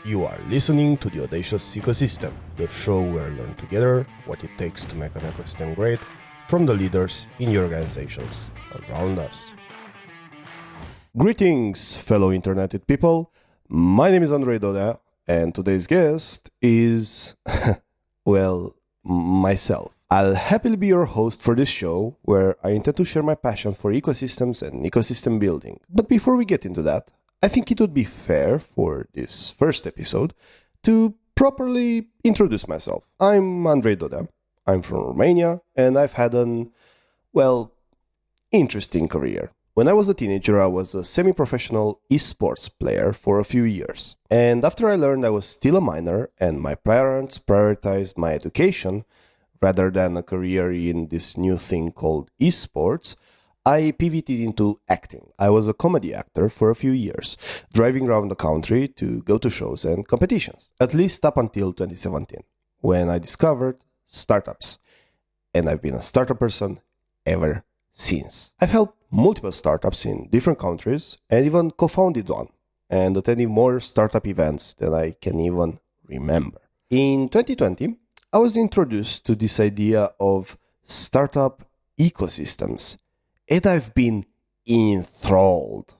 You are listening to the Audacious Ecosystem, the show where we learn together what it takes to make an ecosystem great from the leaders in your organizations around us. Greetings, fellow interneted people. My name is Andrei Dodea, and today's guest is, well, myself. I'll happily be your host for this show, where I intend to share my passion for ecosystems and ecosystem building. But before we get into that, I think it would be fair for this first episode to properly introduce myself. I'm Andrei Dodea. I'm from Romania, and I've had an, interesting career. When I was a teenager, I was a semi-professional esports player for a few years. And after I learned I was still a minor and my parents prioritized my education rather than a career in this new thing called esports, I pivoted into acting. I was a comedy actor for a few years, driving around the country to go to shows and competitions, at least up until 2017, when I discovered startups. And I've been a startup person ever since. I've helped multiple startups in different countries and even co-founded one, and attended more startup events than I can even remember. In 2020, I was introduced to this idea of startup ecosystems. And I've been enthralled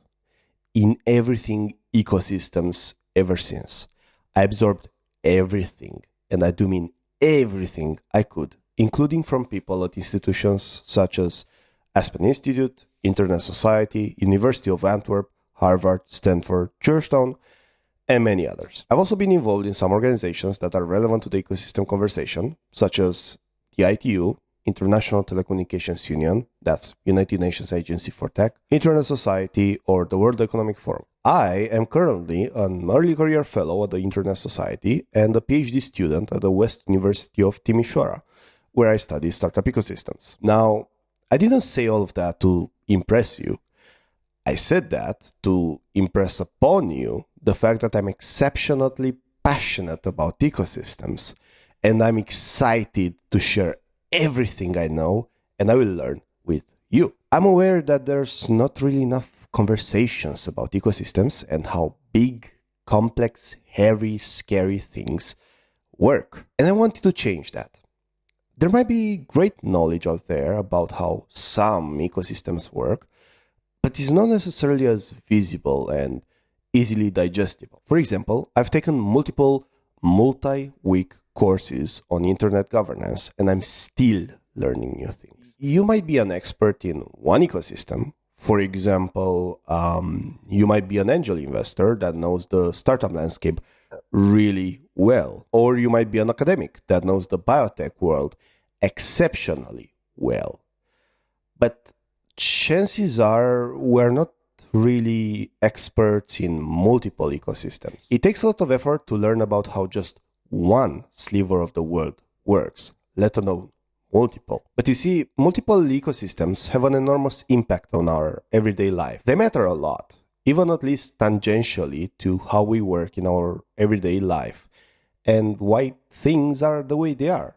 in everything ecosystems ever since. I absorbed everything, and I do mean everything I could, including from people at institutions such as Aspen Institute, Internet Society, University of Antwerp, Harvard, Stanford, Georgetown, and many others. I've also been involved in some organizations that are relevant to the ecosystem conversation, such as the ITU, International Telecommunications Union, that's United Nations Agency for Tech, Internet Society, or the World Economic Forum. I am currently an early career fellow at the Internet Society and a PhD student at the West University of Timișoara, where I study startup ecosystems. Now, I didn't say all of that to impress you. I said that to impress upon you the fact that I'm exceptionally passionate about ecosystems, and I'm excited to share everything I know and I will learn with you. I'm aware that there's not really enough conversations about ecosystems and how big, complex, hairy, scary things work. And I wanted to change that. There might be great knowledge out there about how some ecosystems work, but it's not necessarily as visible and easily digestible. For example, I've taken multiple multi-week courses on internet governance, and I'm still learning new things. You might be an expert in one ecosystem. For example, you might be an angel investor that knows the startup landscape really well. Or you might be an academic that knows the biotech world exceptionally well. But chances are we're not really experts in multiple ecosystems. It takes a lot of effort to learn about how just one sliver of the world works, let alone multiple. But you see, multiple ecosystems have an enormous impact on our everyday life. They matter a lot, even at least tangentially to how we work in our everyday life and why things are the way they are.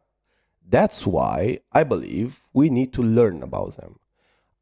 That's why I believe we need to learn about them.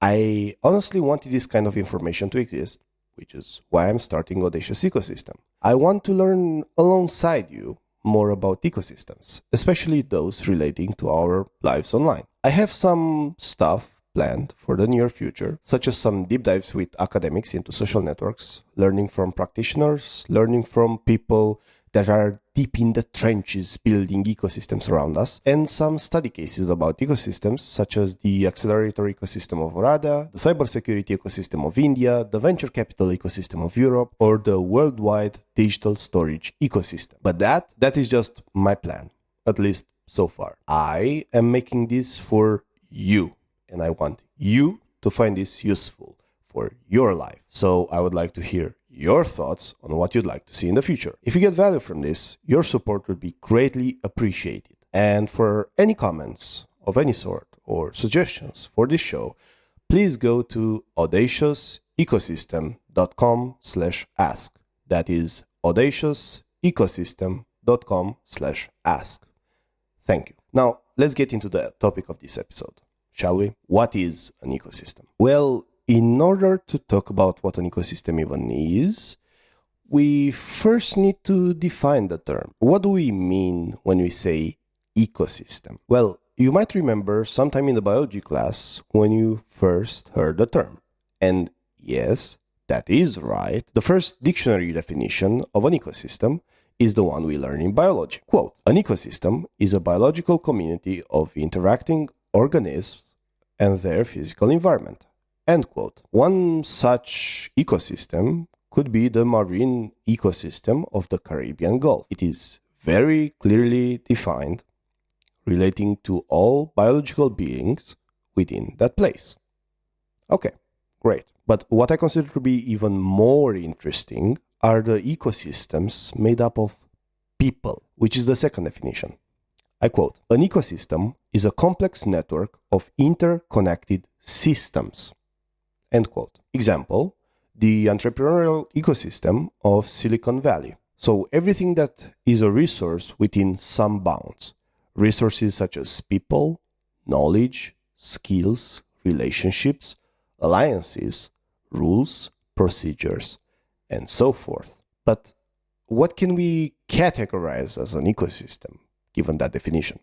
I honestly wanted this kind of information to exist, which is why I'm starting Audacious Ecosystem. I want to learn alongside you more about ecosystems, especially those relating to our lives online. I have some stuff planned for the near future, such as some deep dives with academics into social networks, learning from practitioners, learning from people that are deep in the trenches building ecosystems around us, and some study cases about ecosystems, such as the accelerator ecosystem of Russia, the cybersecurity ecosystem of India, the venture capital ecosystem of Europe, or the worldwide digital storage ecosystem. But that is just my plan, at least so far. I am making this for you, and I want you to find this useful for your life. So I would like to hear your thoughts on what you'd like to see in the future. If you get value from this, your support would be greatly appreciated. And for any comments of any sort or suggestions for this show, please go to audaciousecosystem.com/ask. That is audaciousecosystem.com/ask. Thank you. Now, let's get into the topic of this episode, shall we? What is an ecosystem? Well, in order to talk about what an ecosystem even is, we first need to define the term. What do we mean when we say ecosystem? Well, you might remember sometime in the biology class when you first heard the term. And yes, that is right. The first dictionary definition of an ecosystem is the one we learn in biology. Quote, an ecosystem is a biological community of interacting organisms and their physical environment. End quote. One such ecosystem could be the marine ecosystem of the Caribbean Gulf. It is very clearly defined, relating to all biological beings within that place. Okay, great. But what I consider to be even more interesting are the ecosystems made up of people, which is the second definition. I quote, an ecosystem is a complex network of interconnected systems. End quote. Example, the entrepreneurial ecosystem of Silicon Valley. So everything that is a resource within some bounds. Resources such as people, knowledge, skills, relationships, alliances, rules, procedures, and so forth. But what can we categorize as an ecosystem, given that definition?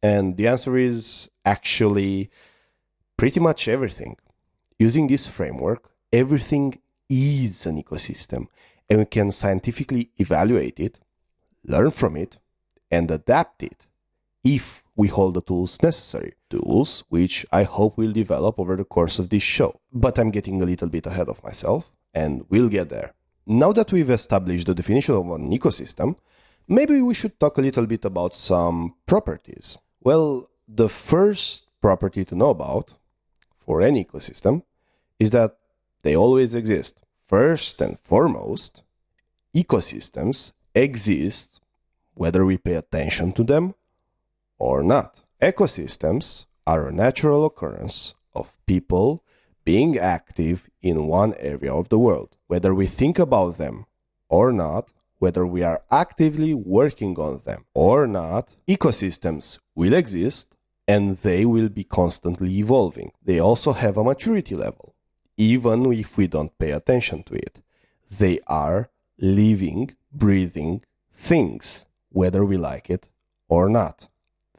And the answer is actually pretty much everything. Using this framework, everything is an ecosystem, and we can scientifically evaluate it, learn from it, and adapt it if we hold the tools necessary. Tools which I hope we'll develop over the course of this show. But I'm getting a little bit ahead of myself, and we'll get there. Now that we've established the definition of an ecosystem, maybe we should talk a little bit about some properties. Well, the first property to know about for any ecosystem is that they always exist. First and foremost, ecosystems exist whether we pay attention to them or not. Ecosystems are a natural occurrence of people being active in one area of the world. Whether we think about them or not, whether we are actively working on them or not, ecosystems will exist and they will be constantly evolving. They also have a maturity level, even if we don't pay attention to it. They are living, breathing things, whether we like it or not.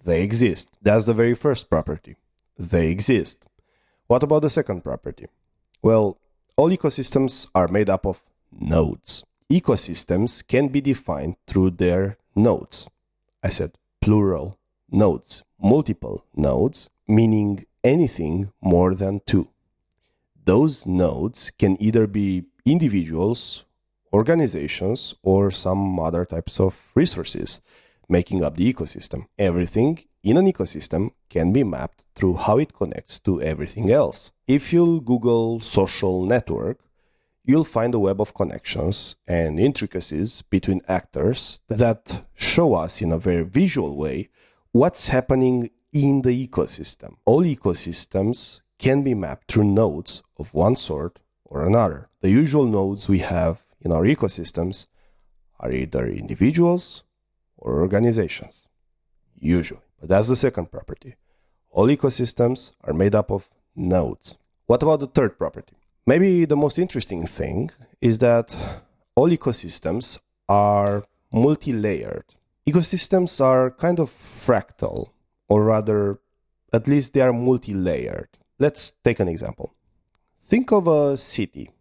They exist. That's the very first property. They exist. What about the second property? Well, all ecosystems are made up of nodes. Ecosystems can be defined through their nodes. I said plural nodes. Multiple nodes, meaning anything more than two. Those nodes can either be individuals, organizations, or some other types of resources making up the ecosystem. Everything in an ecosystem can be mapped through how it connects to everything else. If you'll Google social network, you'll find a web of connections and intricacies between actors that show us in a very visual way what's happening in the ecosystem. All ecosystems can be mapped through nodes of one sort or another. The usual nodes we have in our ecosystems are either individuals or organizations, usually. But that's the second property. All ecosystems are made up of nodes. What about the third property? Maybe the most interesting thing is that all ecosystems are multi-layered. Ecosystems are kind of fractal, or rather, at least they are multi-layered. Let's take an example. Think of a city.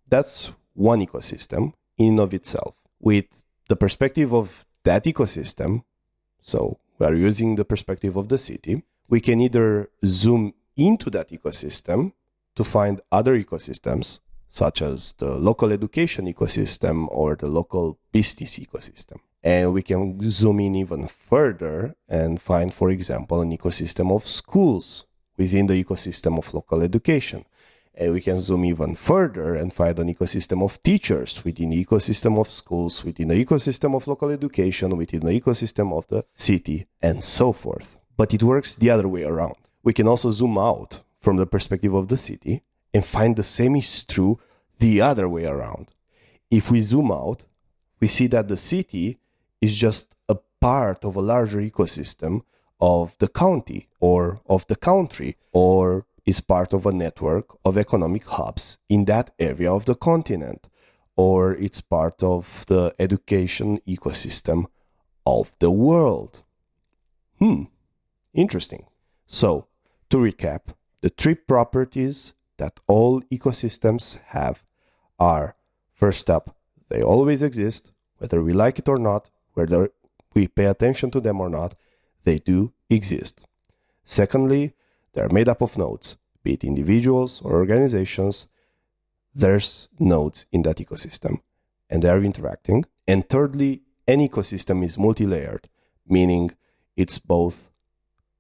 That's one ecosystem in and of itself. With the perspective of that ecosystem, so we are using the perspective of the city, we can either zoom into that ecosystem to find other ecosystems, such as the local education ecosystem or the local business ecosystem. And we can zoom in even further and find, for example, an ecosystem of schools within the ecosystem of local education. And we can zoom even further and find an ecosystem of teachers within the ecosystem of schools, within the ecosystem of local education, within the ecosystem of the city, and so forth. But it works the other way around. We can also zoom out from the perspective of the city and find the same is true the other way around. If we zoom out, we see that the city is just a part of a larger ecosystem of the county or of the country, or is part of a network of economic hubs in that area of the continent, or it's part of the education ecosystem of the world. Interesting. So, to recap, the three properties that all ecosystems have are, first up, they always exist, whether we like it or not, whether we pay attention to them or not, they do exist. Secondly, they're made up of nodes, be it individuals or organizations. There's nodes in that ecosystem, and they are interacting. And thirdly, an ecosystem is multi-layered, meaning it's both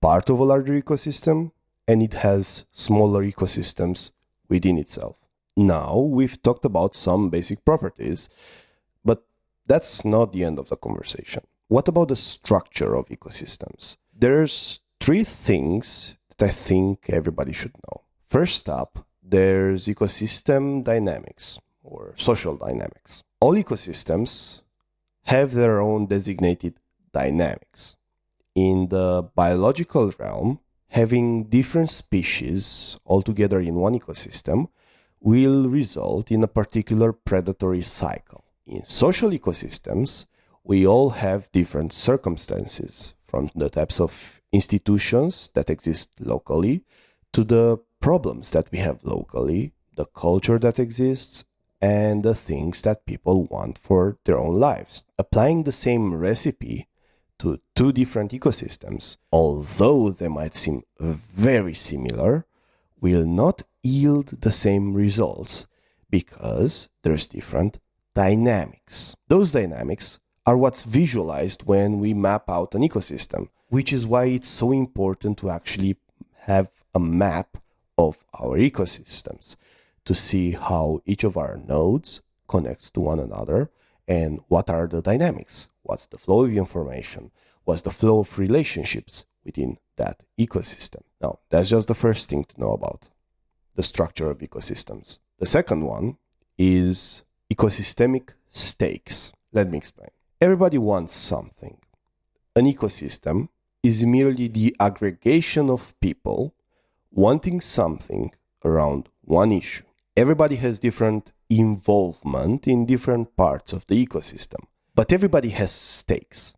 part of a larger ecosystem and it has smaller ecosystems within itself. Now, we've talked about some basic properties, but that's not the end of the conversation. What about the structure of ecosystems? There's three things that I think everybody should know. First up, there's ecosystem dynamics or social dynamics. All ecosystems have their own designated dynamics. In the biological realm, having different species all together in one ecosystem will result in a particular predatory cycle. In social ecosystems, we all have different circumstances, from the types of institutions that exist locally to the problems that we have locally, the culture that exists, and the things that people want for their own lives. Applying the same recipe to two different ecosystems, although they might seem very similar, will not yield the same results because there's different dynamics. Those dynamics are what's visualized when we map out an ecosystem, which is why it's so important to actually have a map of our ecosystems to see how each of our nodes connects to one another and what are the dynamics, what's the flow of information, what's the flow of relationships within that ecosystem. Now, that's just the first thing to know about the structure of ecosystems. The second one is ecosystemic stakes. Let me explain. Everybody wants something. An ecosystem is merely the aggregation of people wanting something around one issue. Everybody has different involvement in different parts of the ecosystem, but everybody has stakes,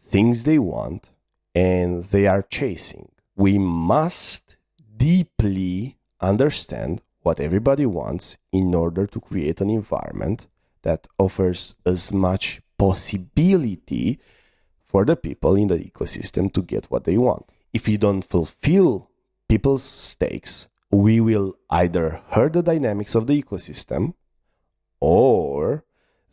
things they want and they are chasing. We must deeply understand what everybody wants in order to create an environment that offers as much possibility for the people in the ecosystem to get what they want. If you don't fulfill people's stakes, we will either hurt the dynamics of the ecosystem or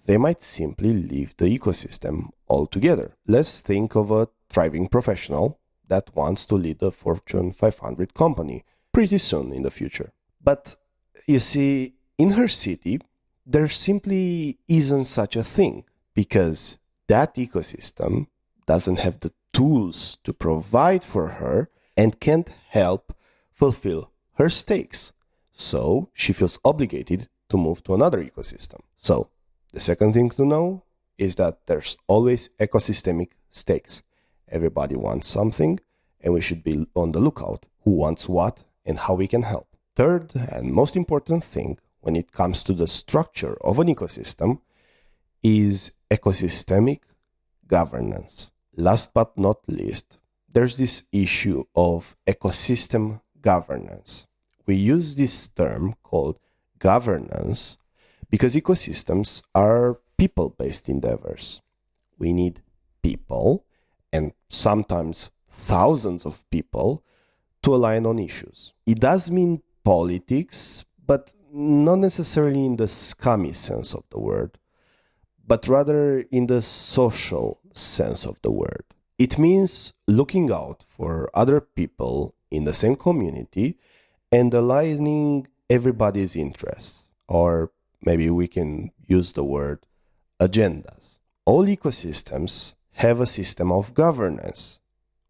they might simply leave the ecosystem altogether. Let's think of a thriving professional that wants to lead a Fortune 500 company pretty soon in the future. But you see, in her city, there simply isn't such a thing because that ecosystem doesn't have the tools to provide for her and can't help fulfill her stakes. So she feels obligated to move to another ecosystem. So the second thing to know is that there's always ecosystemic stakes. Everybody wants something, and we should be on the lookout who wants what and how we can help. Third and most important thing when it comes to the structure of an ecosystem is ecosystemic governance. Last but not least, there's this issue of ecosystem governance. We use this term called governance because ecosystems are people-based endeavors. We need people, and sometimes thousands of people, to align on issues. It does mean politics, but not necessarily in the scummy sense of the word, but rather in the social sense of the word. It means looking out for other people in the same community and aligning everybody's interests, or maybe we can use the word agendas. All ecosystems have a system of governance,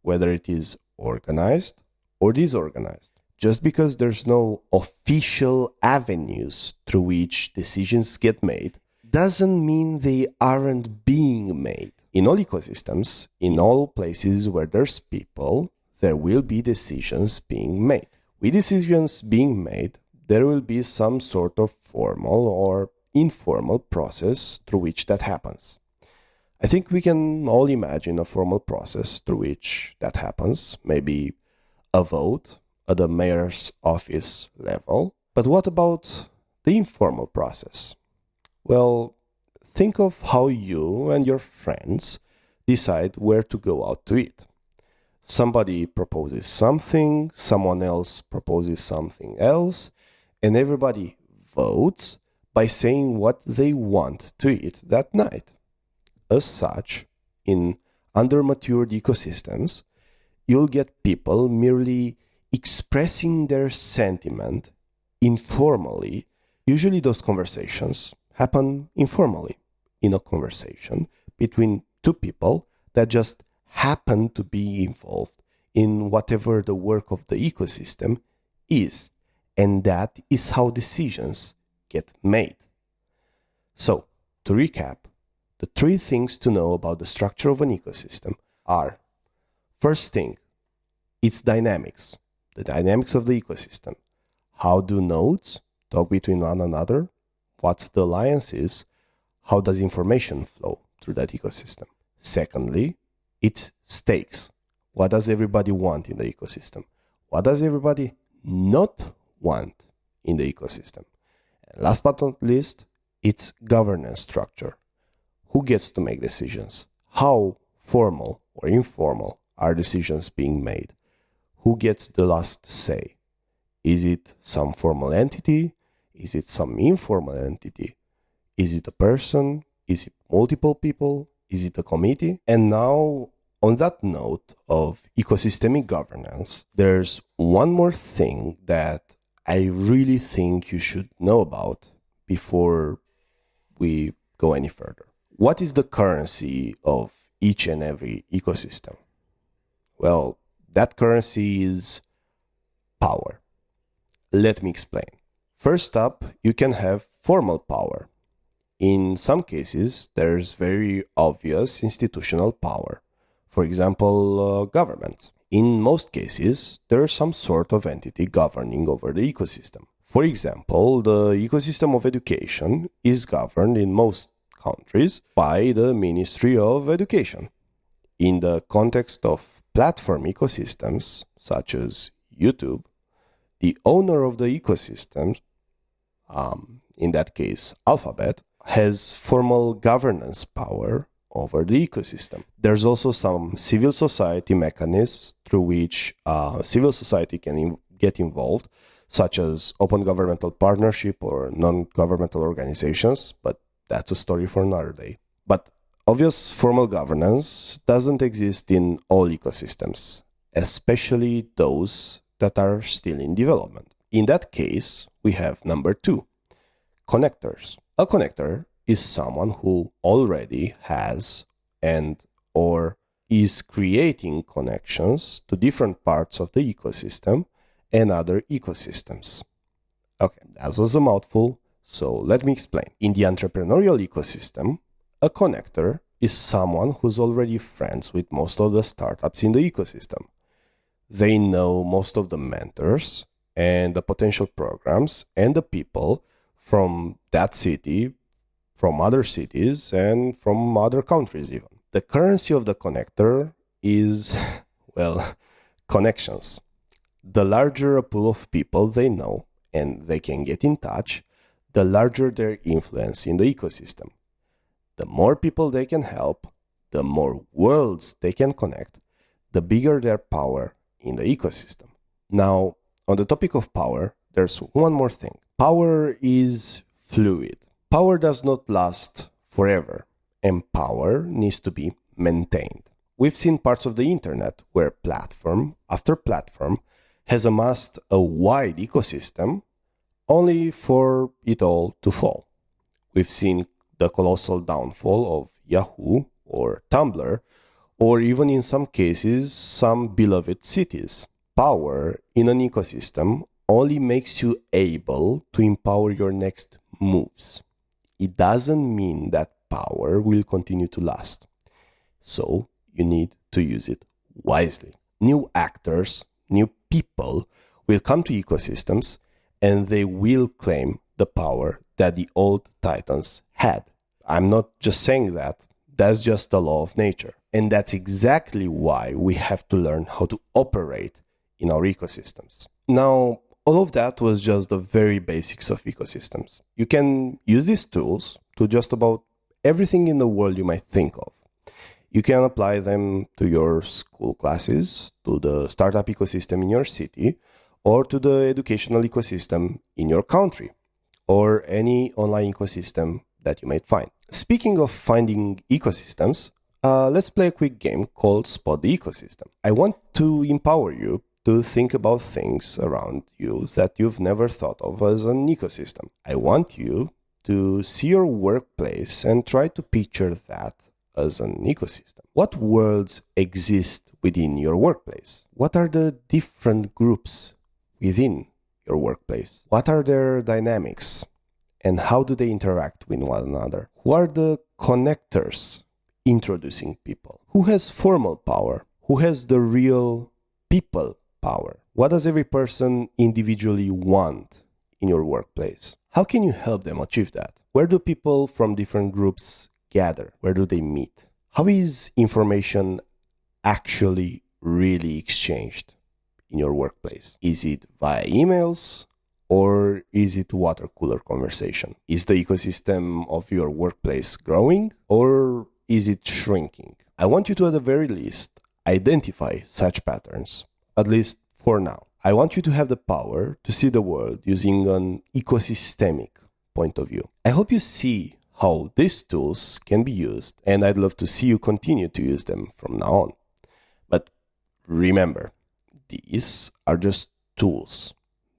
whether it is organized or disorganized. Just because there's no official avenues through which decisions get made doesn't mean they aren't being made. In all ecosystems, in all places where there's people, there will be decisions being made. With decisions being made, there will be some sort of formal or informal process through which that happens. I think we can all imagine a formal process through which that happens, maybe a vote at the mayor's office level. But what about the informal process? Well, think of how you and your friends decide where to go out to eat. Somebody proposes something, someone else proposes something else, and everybody votes by saying what they want to eat that night. As such, in undermatured ecosystems, you'll get people merely expressing their sentiment informally. Usually those conversations happen informally in a conversation between two people that just happen to be involved in whatever the work of the ecosystem is. And that is how decisions get made. So, to recap, the three things to know about the structure of an ecosystem are: first thing, its dynamics, the dynamics of the ecosystem. How do nodes talk between one another? What's the alliances? How does information flow through that ecosystem? Secondly, its stakes. What does everybody want in the ecosystem? What does everybody not want in the ecosystem? And last but not least, its governance structure. Who gets to make decisions? How formal or informal are decisions being made? Who gets the last say? Is it some formal entity? Is it some informal entity? Is it a person? Is it multiple people? Is it a committee? And now, on that note of ecosystemic governance, there's one more thing that I really think you should know about before we go any further. What is the currency of each and every ecosystem? Well, that currency is power. Let me explain. First up, you can have formal power. In some cases, there's very obvious institutional power. For example, government. In most cases, there's some sort of entity governing over the ecosystem. For example, the ecosystem of education is governed in most countries by the Ministry of Education. In the context of platform ecosystems, such as YouTube, the owner of the ecosystem, in that case Alphabet, has formal governance power over the ecosystem. There's also some civil society mechanisms through which civil society can get involved, such as open governmental partnership or non-governmental organizations, but that's a story for another day. But obvious formal governance doesn't exist in all ecosystems, especially those that are still in development. In that case, we have number 2, connectors. A connector is someone who already has and or is creating connections to different parts of the ecosystem and other ecosystems. Okay, that was a mouthful, so let me explain. In the entrepreneurial ecosystem, a connector is someone who's already friends with most of the startups in the ecosystem. They know most of the mentors and the potential programs and the people from that city, from other cities, and from other countries even. The currency of the connector is, well, connections. The larger a pool of people they know and they can get in touch, the larger their influence in the ecosystem. The more people they can help, the more worlds they can connect, the bigger their power in the ecosystem. Now, on the topic of power, there's one more thing. Power is fluid. Power does not last forever, and power needs to be maintained. We've seen parts of the internet where platform after platform has amassed a wide ecosystem only for it all to fall. We've seen the colossal downfall of Yahoo or Tumblr, or even in some cases, some beloved cities. Power in an ecosystem only makes you able to empower your next moves. It doesn't mean that power will continue to last. So you need to use it wisely. New actors, new people will come to ecosystems and they will claim the power that the old titans had. I'm not just saying that. That's just the law of nature. And that's exactly why we have to learn how to operate in our ecosystems. Now, all of that was just the very basics of ecosystems. You can use these tools to just about everything in the world you might think of. You can apply them to your school classes, to the startup ecosystem in your city, or to the educational ecosystem in your country, or any online ecosystem that you might find. Speaking of finding ecosystems, let's play a quick game called Spot the Ecosystem. I want to empower you to think about things around you that you've never thought of as an ecosystem. I want you to see your workplace and try to picture that as an ecosystem. What worlds exist within your workplace? What are the different groups within your workplace? What are their dynamics? And how do they interact with one another? Who are the connectors introducing people? Who has formal power? Who has the real people power? What does every person individually want in your workplace? How can you help them achieve that? Where do people from different groups gather? Where do they meet? How is information actually really exchanged in your workplace? Is it via emails? Or is it water cooler conversation? Is the ecosystem of your workplace growing or is it shrinking? I want you to, at the very least, identify such patterns, at least for now. I want you to have the power to see the world using an ecosystemic point of view. I hope you see how these tools can be used, and I'd love to see you continue to use them from now on. But remember, these are just tools.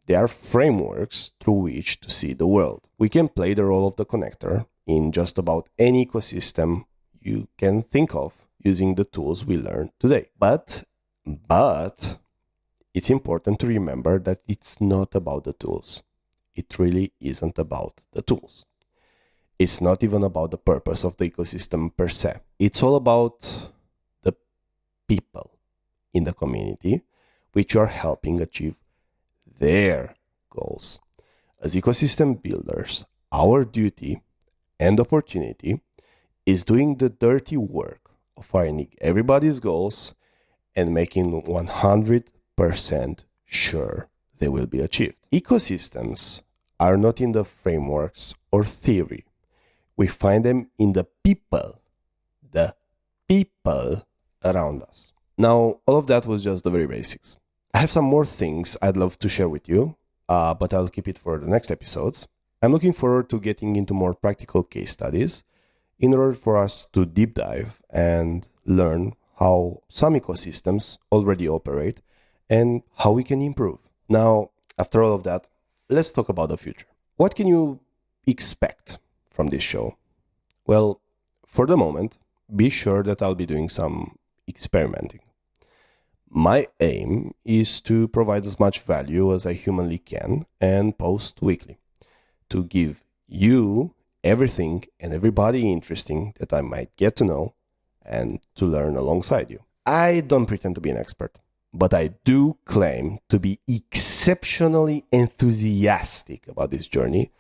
They are frameworks through which to see the world. We can play the role of the connector in just about any ecosystem you can think of using the tools we learned today. But it's important to remember that it's not about the tools. It really isn't about the tools. It's not even about the purpose of the ecosystem per se. It's all about the people in the community which you are helping achieve their goals. As ecosystem builders, our duty and opportunity is doing the dirty work of finding everybody's goals and making 100% sure they will be achieved. Ecosystems are not in the frameworks or theory. We find them in the people around us. Now, all of that was just the very basics. I have some more things I'd love to share with you, but I'll keep it for the next episodes. I'm looking forward to getting into more practical case studies in order for us to deep dive and learn how some ecosystems already operate and how we can improve. Now, after all of that, let's talk about the future. What can you expect from this show? Well, for the moment, be sure that I'll be doing some experimenting. My aim is to provide as much value as I humanly can and post weekly to give you everything and everybody interesting that I might get to know and to learn alongside you. I don't pretend to be an expert, but I do claim to be exceptionally enthusiastic about this journey,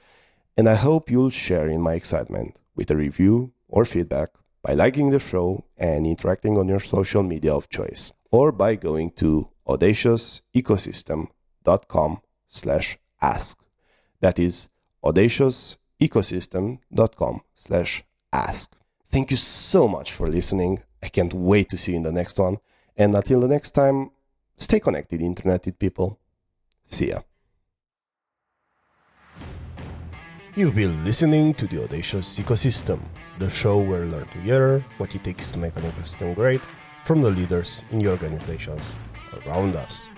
and I hope you'll share in my excitement with a review or feedback by liking the show and interacting on your social media of choice, or by going to audaciousecosystem.com/ask. That is audaciousecosystem.com/ask. Thank you so much for listening. I can't wait to see you in the next one. And until the next time, stay connected, interneted people. See ya. You've been listening to the Audacious Ecosystem, the show where we learn together what it takes to make an ecosystem great from the leaders in the organizations around us.